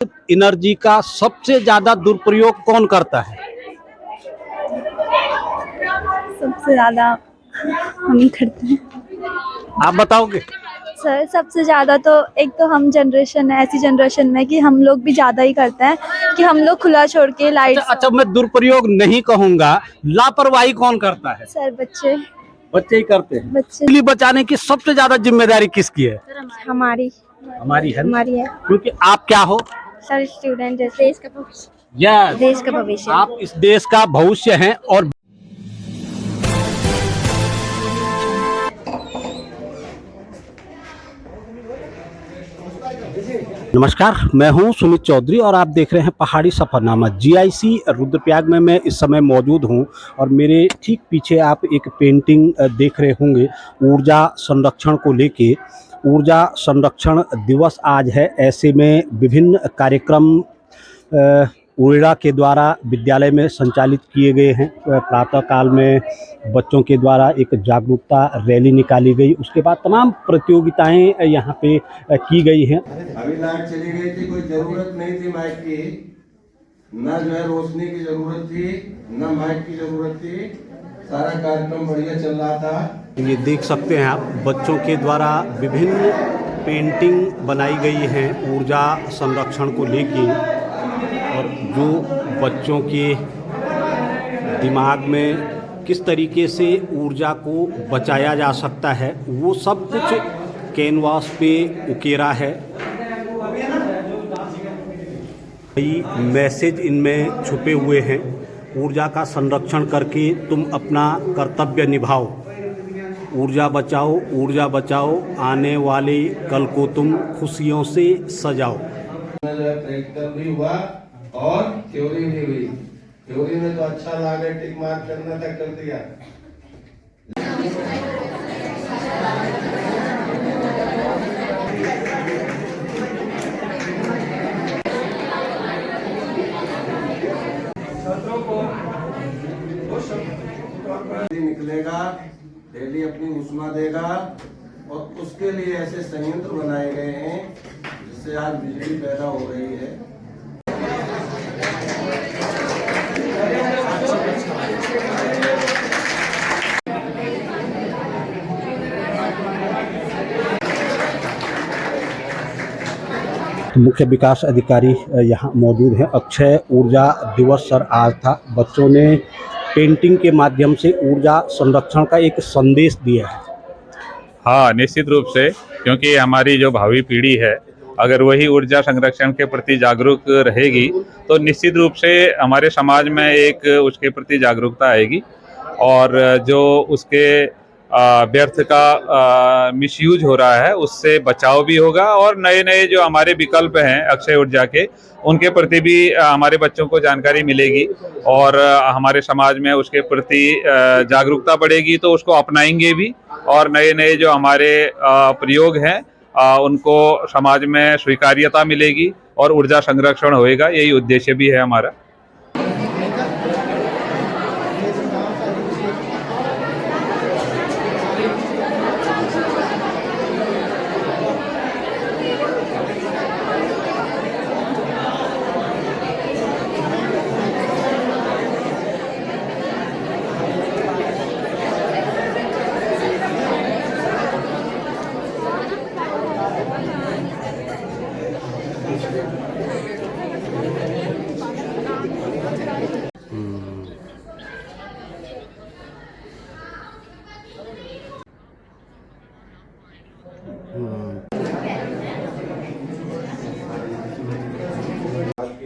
Energy का सबसे ज्यादा दुरुपयोग कौन करता है? सबसे ज़्यादा हम ही करते हैं आप बताओगे? सर। सबसे ज़्यादा तो एक तो हम जनरेशन है, ऐसी जनरेशन में कि हम लोग भी ज़्यादा ही करते हैं कि हम लोग खुला छोड़ के लाइट अच्छा, मैं दुरुपयोग नहीं कहूंगा, लापरवाही कौन करता है? सर बच्चे बच्चे ही करते हैं। बच्चे बिजली बचाने की सबसे ज्यादा जिम्मेदारी किसकी है? हमारी हमारी है। हमारी है क्योंकि आप क्या हो? सर स्टूडेंट जैसे देश का भविष्य। यस, देश का भविष्य आप इस देश का भविष्य हैं। और नमस्कार, मैं हूं सुमित चौधरी और आप देख रहे हैं पहाड़ी सफरनामा। जीआईसी रुद्रप्रयाग में मैं इस समय मौजूद हूं और मेरे ठीक पीछे आप एक पेंटिंग देख रहे होंगे ऊर्जा संरक्षण को लेके। ऊर्जा संरक्षण दिवस आज है, ऐसे में विभिन्न कार्यक्रम उरेडा के द्वारा विद्यालय में संचालित किए गए हैं। प्रातः काल में बच्चों के द्वारा एक जागरूकता रैली निकाली गई, उसके बाद तमाम प्रतियोगिताएं यहाँ पे की गई हैं। अभी लाइट चली गई थी, कोई जरूरत नहीं थी माइक की, ना जो है रोशनी की जरूरत थी, ना माइक की जरूरत थी, सारा कार्यक्रम बढ़िया चल रहा था। ये देख सकते हैं आप, बच्चों के द्वारा विभिन्न पेंटिंग बनाई गई हैं ऊर्जा संरक्षण को लेके, और जो बच्चों के दिमाग में किस तरीके से ऊर्जा को बचाया जा सकता है वो सब कुछ कैनवास पे उकेरा है। कई मैसेज इनमें छुपे हुए हैं। ऊर्जा का संरक्षण करके तुम अपना कर्तव्य निभाओ, ऊर्जा बचाओ, आने वाले कल को तुम खुशियों से सजाओ। प्रैक्टिकल भी हुआ और थ्योरी भी हुई। थ्योरी में तो अच्छा लगा, टिक मार्क करना था, कर दिया। निकलेगा, डेली अपनी उष्मा देगा और उसके लिए ऐसे संयंत्र बनाए गए हैं जिससे आज बिजली पैदा हो रही है। मुख्य विकास अधिकारी यहाँ मौजूद हैं। अक्षय ऊर्जा दिवस सर आज था, बच्चों ने पेंटिंग के माध्यम से ऊर्जा संरक्षण का एक संदेश दिया है। हाँ, निश्चित रूप से, क्योंकि हमारी जो भावी पीढ़ी है अगर वही ऊर्जा संरक्षण के प्रति जागरूक रहेगी तो निश्चित रूप से हमारे समाज में एक उसके प्रति जागरूकता आएगी और जो उसके व्यर्थ का मिसयूज हो रहा है उससे बचाव भी होगा और नए नए जो हमारे विकल्प हैं अक्षय ऊर्जा के उनके प्रति भी हमारे बच्चों को जानकारी मिलेगी और हमारे समाज में उसके प्रति जागरूकता बढ़ेगी तो उसको अपनाएंगे भी और नए नए जो हमारे प्रयोग हैं उनको समाज में स्वीकार्यता मिलेगी और ऊर्जा संरक्षण होएगा। यही उद्देश्य भी है हमारा।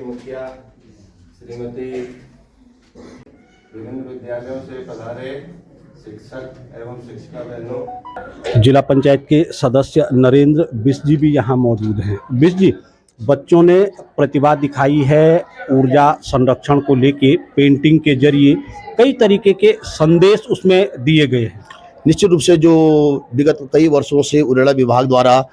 मुखिया श्रीमती विभिन्न विद्यालयों से पधारे शिक्षक एवं शिक्षिका बहनों, जिला पंचायत के सदस्य नरेंद्र बिष्ट जी भी यहाँ मौजूद हैं। बिष्ट जी, बच्चों ने प्रतिभा दिखाई है ऊर्जा संरक्षण को लेके, पेंटिंग के जरिए कई तरीके के संदेश उसमें दिए गए हैं। निश्चित रूप से जो विगत कई वर्षों से उरेडा विभाग द्वारा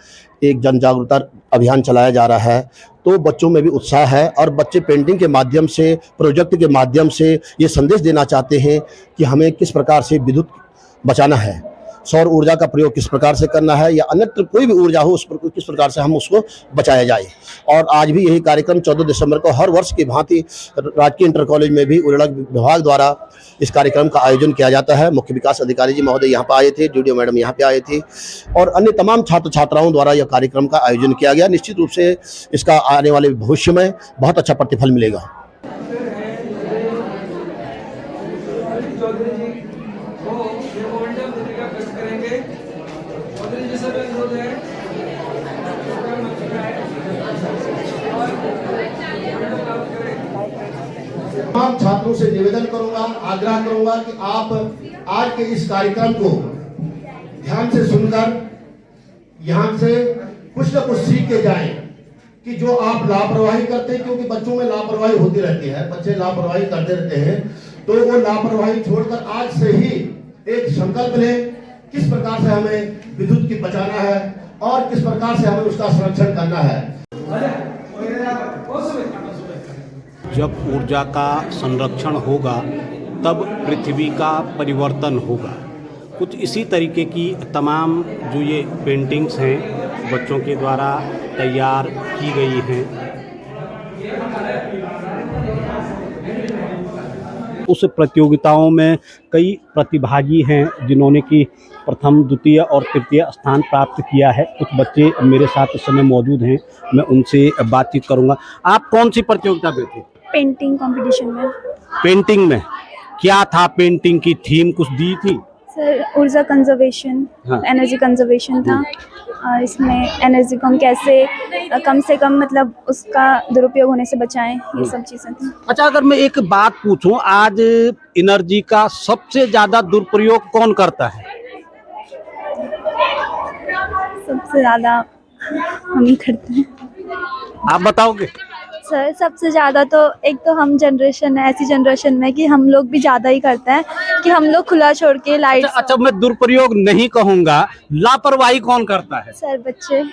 एक जन जागरूकता अभियान चलाया जा रहा है तो बच्चों में भी उत्साह है और बच्चे पेंटिंग के माध्यम से, प्रोजेक्ट के माध्यम से ये संदेश देना चाहते हैं कि हमें किस प्रकार से विद्युत बचाना है। सौर ऊर्जा का प्रयोग किस प्रकार से करना है या अन्यत्र कोई भी ऊर्जा हो उस पर किस प्रकार से हम उसको बचाया जाए। और आज भी यही कार्यक्रम 14 दिसंबर को हर वर्ष की भांति राजकीय इंटर कॉलेज में भी उर्वरक विभाग द्वारा इस कार्यक्रम का आयोजन किया जाता है। मुख्य विकास अधिकारी जी महोदय यहाँ पर आए थे, डीडीओ मैडम यहाँ पे आए थे और अन्य तमाम छात्र छात्राओं द्वारा यह कार्यक्रम का आयोजन किया गया। निश्चित रूप से इसका आने वाले भविष्य में बहुत अच्छा प्रतिफल मिलेगा। तमाम छात्रों से निवेदन करूंगा, आग्रह करूंगा कि आप आज के इस कार्यक्रम को ध्यान से सुनकर यहाँ से कुछ न कुछ सीख के जाएं कि जो आप लापरवाही करते हैं, क्योंकि बच्चों में लापरवाही होती रहती है, बच्चे लापरवाही करते रहते हैं, तो वो लापरवाही छोड़कर आज से ही एक संकल्प लें किस प्रकार से हमें विद्युत की बचाना है और किस प्रकार से हमें उसका संरक्षण करना है। जब ऊर्जा का संरक्षण होगा तब पृथ्वी का परिवर्तन होगा। कुछ इसी तरीके की तमाम जो ये पेंटिंग्स हैं बच्चों के द्वारा तैयार की गई हैं। उस प्रतियोगिताओं में कई प्रतिभागी हैं जिन्होंने कि प्रथम, द्वितीय और तृतीय स्थान प्राप्त किया है। कुछ बच्चे मेरे साथ इस समय मौजूद हैं, मैं उनसे बातचीत करूंगा। आप कौन सी प्रतियोगिता में थे? पेंटिंग कंपटीशन में। पेंटिंग में क्या था? पेंटिंग की थीम कुछ दी थी? सर ऊर्जा कंजर्वेशन, हाँ। एनर्जी कंजर्वेशन था। और इसमें एनर्जी को हम कैसे कम से कम मतलब उसका दुरुपयोग होने से बचाएं, ये सब चीज़ें थी। अच्छा, अगर मैं एक बात पूछूं, आज एनर्जी का सबसे ज्यादा दुरुपयोग कौन करता है? सबसे ज़्यादा हम ही करते हैं। आप बताओगे? सर सबसे ज़्यादा तो एक तो हम जनरेशन है, ऐसी जनरेशन में कि हम लोग भी ज़्यादा ही करते हैं कि हम लोग खुला छोड़ के लाइट। अच्छा, मैं दुरुपयोग नहीं कहूंगा, लापरवाही कौन करता है? सर बच्चे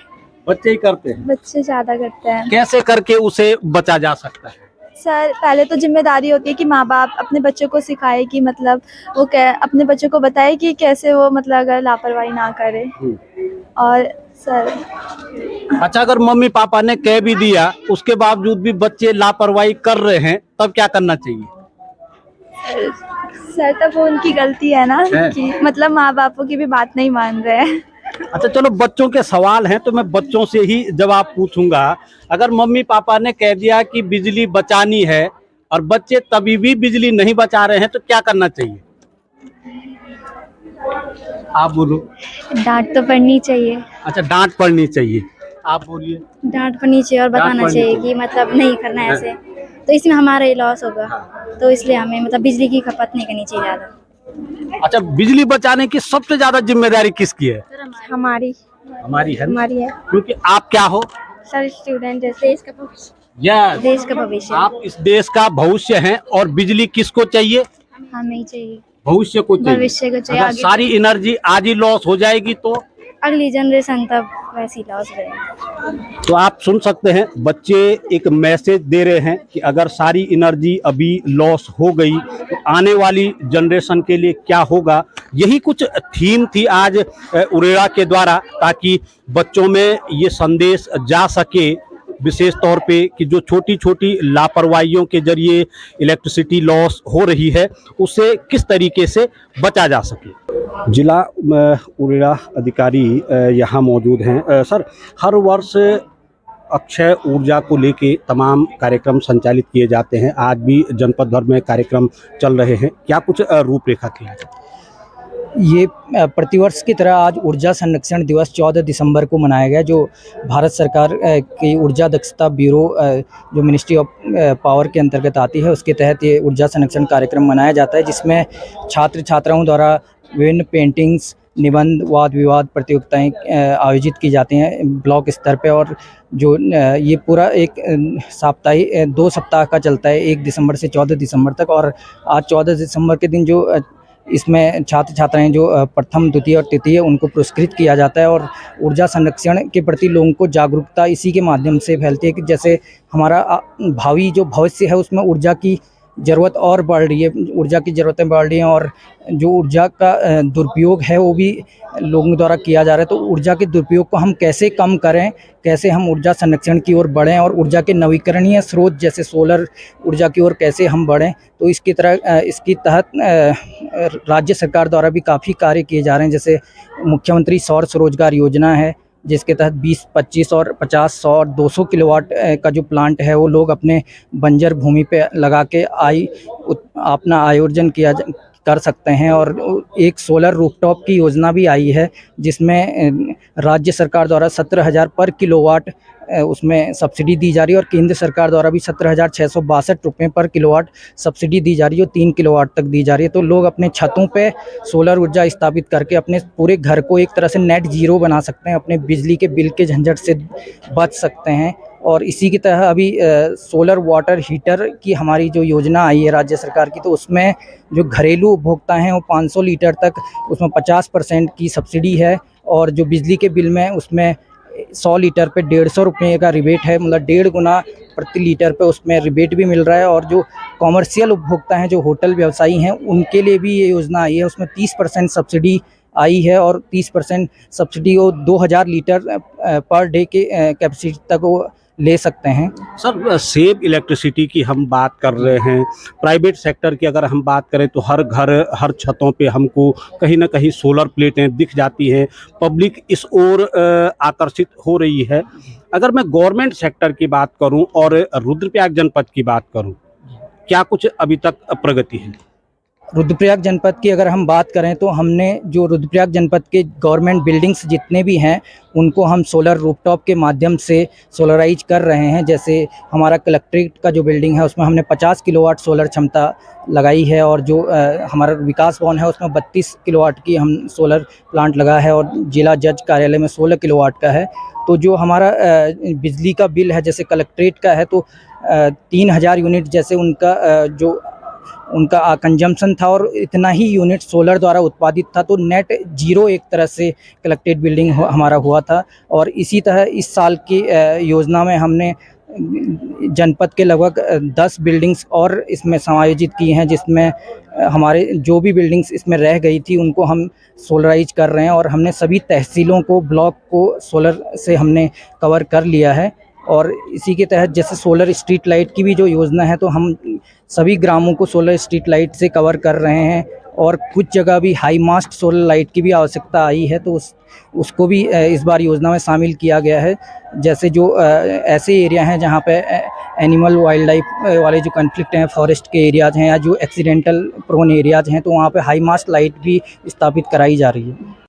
बच्चे ही करते हैं। बच्चे ज़्यादा करते हैं। कैसे करके उसे बचा जा सकता है? सर पहले तो जिम्मेदारी होती है कि माँ बाप अपने बच्चों को सिखाए कि मतलब वो अपने बच्चों को बताए कि कैसे वो मतलब अगर लापरवाही ना करे। और सर अच्छा, अगर मम्मी पापा ने कह भी दिया उसके बावजूद भी बच्चे लापरवाही कर रहे हैं, तब क्या करना चाहिए? सर तब वो उनकी गलती है ना कि मतलब माँ बापों की भी बात नहीं मान रहे हैं। अच्छा चलो, बच्चों के सवाल हैं तो मैं बच्चों से ही जवाब पूछूंगा। अगर मम्मी पापा ने कह दिया कि बिजली बचानी है और बच्चे तभी भी बिजली नहीं बचा रहे हैं, तो क्या करना चाहिए? आप बोलो। डांट तो पड़नी चाहिए। अच्छा, डांट पड़नी चाहिए। आप बोलिए। डांट पड़नी चाहिए और डांट बताना पड़नी चाहिए चाहिए। कि मतलब नहीं करना है ऐसे, तो इसमें हमारा ही लॉस होगा। तो इसलिए हमें मतलब बिजली की खपत नहीं करनी चाहिए ज़्यादा। अच्छा, बिजली बचाने की सबसे ज्यादा जिम्मेदारी किसकी है? हमारी हमारी है। हमारी है। क्योंकि आप क्या हो? सर स्टूडेंट है, देश का भविष्य। यस, देश का भविष्य आप इस देश का भविष्य हैं। और बिजली किसको चाहिए? हमें ही चाहिए, भविष्य को चाहिए। भविष्य को चाहिए। अगर आगे सारी एनर्जी आज ही लॉस हो जाएगी तो अगली जनरेशन तब वैसी लॉस रहेगी। तो आप सुन सकते हैं, बच्चे एक मैसेज दे रहे हैं कि अगर सारी एनर्जी अभी लॉस हो गई तो आने वाली जनरेशन के लिए क्या होगा। यही कुछ थीम थी आज उरेडा के द्वारा, ताकि बच्चों में ये संदेश जा सके, विशेष तौर पे कि जो छोटी छोटी लापरवाहियों के जरिए इलेक्ट्रिसिटी लॉस हो रही है उसे किस तरीके से बचा जा सके। जिला उरेडा अधिकारी यहाँ मौजूद हैं। सर, हर वर्ष अक्षय ऊर्जा को लेके तमाम कार्यक्रम संचालित किए जाते हैं। आज भी जनपद भर में कार्यक्रम चल रहे हैं, क्या कुछ रूपरेखा की है? ये प्रतिवर्ष की तरह आज ऊर्जा संरक्षण दिवस 14 दिसंबर को मनाया गया, जो भारत सरकार की ऊर्जा दक्षता ब्यूरो जो मिनिस्ट्री ऑफ पावर के अंतर्गत आती है, उसके तहत ये ऊर्जा संरक्षण कार्यक्रम मनाया जाता है, जिसमें छात्र छात्राओं द्वारा विभिन्न पेंटिंग्स, निबंध, वाद विवाद प्रतियोगिताएं आयोजित की जाती हैं ब्लॉक स्तर पे। और जो ये पूरा एक साप्ताहिक 2 सप्ताह का चलता है, 1 दिसंबर से 14 दिसंबर तक। और आज 14 दिसंबर के दिन जो इसमें छात्र छात्राएं जो प्रथम, द्वितीय और तृतीय, उनको पुरस्कृत किया जाता है। और ऊर्जा संरक्षण के प्रति लोगों को जागरूकता इसी के माध्यम से फैलती है कि जैसे हमारा भावी जो भविष्य है उसमें ऊर्जा की ज़रूरत और बढ़ रही है, ऊर्जा की ज़रूरतें बढ़ रही हैं और जो ऊर्जा का दुरुपयोग है वो भी लोगों द्वारा किया जा रहा है। तो ऊर्जा के दुरुपयोग को हम कैसे कम करें, कैसे हम ऊर्जा संरक्षण की ओर बढ़ें और ऊर्जा के नवीकरणीय स्रोत जैसे सोलर ऊर्जा की ओर कैसे हम बढ़ें, तो इसकी तहत राज्य सरकार द्वारा भी काफ़ी कार्य किए जा रहे हैं। जैसे मुख्यमंत्री सौर स्वरोजगार योजना है, जिसके तहत 20, 25 और 50, 100 और 200 किलोवाट का जो प्लांट है वो लोग अपने बंजर भूमि पे लगा के अपना आयोजन कर सकते हैं। और एक सोलर रूफटॉप की योजना भी आई है, जिसमें राज्य सरकार द्वारा 17,000 पर किलोवाट उसमें सब्सिडी दी जा रही है और केंद्र सरकार द्वारा भी 17,662 रुपये पर किलोवाट सब्सिडी दी जा रही है, जो 3 किलोवाट तक दी जा रही है। तो लोग अपने छतों पे सोलर ऊर्जा स्थापित करके अपने पूरे घर को एक तरह से नेट जीरो बना सकते हैं, अपने बिजली के बिल के झंझट से बच सकते हैं। और इसी की तरह अभी सोलर वाटर हीटर की हमारी जो योजना आई है राज्य सरकार की, तो उसमें जो घरेलू उपभोक्ता हैं वो 500 लीटर तक उसमें 50% की सब्सिडी है और जो बिजली के बिल में उसमें 100 लीटर पे 150 रुपये का रिबेट है, मतलब 1.5 गुना प्रति लीटर पे उसमें रिबेट भी मिल रहा है। और जो कॉमर्शियल उपभोक्ता हैं, जो होटल व्यवसायी हैं, उनके लिए भी ये योजना आई है, उसमें 30% सब्सिडी आई है और 30% सब्सिडी वो 2000 लीटर पर डे के कैपेसिटी तक वो ले सकते हैं। सर, सेव इलेक्ट्रिसिटी की हम बात कर रहे हैं, प्राइवेट सेक्टर की अगर हम बात करें तो हर घर, हर छतों पे हमको कहीं ना कहीं सोलर प्लेटें दिख जाती हैं, पब्लिक इस ओर आकर्षित हो रही है। अगर मैं गवर्नमेंट सेक्टर की बात करूं और रुद्रप्रयाग जनपद की बात करूं, क्या कुछ अभी तक प्रगति है? रुद्रप्रयाग जनपद की अगर हम बात करें तो हमने जो रुद्रप्रयाग जनपद के गवर्नमेंट बिल्डिंग्स जितने भी हैं उनको हम सोलर रूफटॉप के माध्यम से सोलराइज कर रहे हैं। जैसे हमारा कलेक्ट्रेट का जो बिल्डिंग है उसमें हमने 50 किलोवाट सोलर क्षमता लगाई है और जो हमारा विकास भवन है उसमें 32 किलोवाट की हम सोलर प्लांट लगा है और जिला जज कार्यालय में 16 किलोवाट का है। तो जो हमारा बिजली का बिल है, जैसे कलेक्ट्रेट का है तो 3000 यूनिट जैसे उनका कंजम्पशन था और इतना ही यूनिट सोलर द्वारा उत्पादित था, तो नेट जीरो एक तरह से कलेक्टेड बिल्डिंग हमारा हुआ था। और इसी तरह इस साल की योजना में हमने जनपद के लगभग 10 बिल्डिंग्स और इसमें समायोजित की हैं, जिसमें हमारे जो भी बिल्डिंग्स इसमें रह गई थी उनको हम सोलराइज कर रहे हैं और हमने सभी तहसीलों को, ब्लॉक को सोलर से हमने कवर कर लिया है। और इसी के तहत जैसे सोलर स्ट्रीट लाइट की भी जो योजना है, तो हम सभी ग्रामों को सोलर स्ट्रीट लाइट से कवर कर रहे हैं और कुछ जगह भी हाई मास्ट सोलर लाइट की भी आवश्यकता आई है, तो उसको भी इस बार योजना में शामिल किया गया है। जैसे जो ऐसे एरिया हैं जहाँ पे एनिमल वाइल्ड लाइफ वाले जो कॉन्फ्लिक्ट हैं, फॉरेस्ट के एरियाज़ हैं या जो एक्सीडेंटल प्रोन एरियाज़ हैं, तो वहाँ पे हाई मास्ट लाइट भी स्थापित कराई जा रही है।